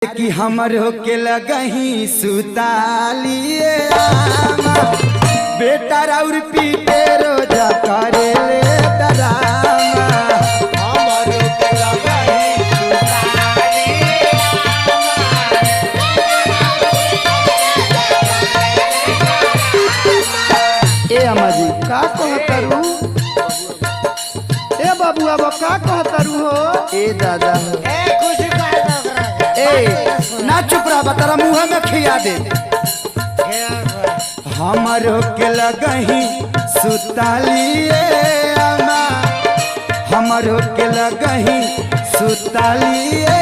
कि हमरो के लगही सुतालिए बेटा राउर पीटे रोजा करे ले डरामा हमरो के लगही ए अम्मा जी का कहतरू ए बाबू अब का कहतरू हो ए दादा ए खुश कर दो ओकरा ए ना चुप रहा तारा मुंह में खिया दे हमरो के लगही सुतालिए अम्मा हमरो के लगही सुतालिए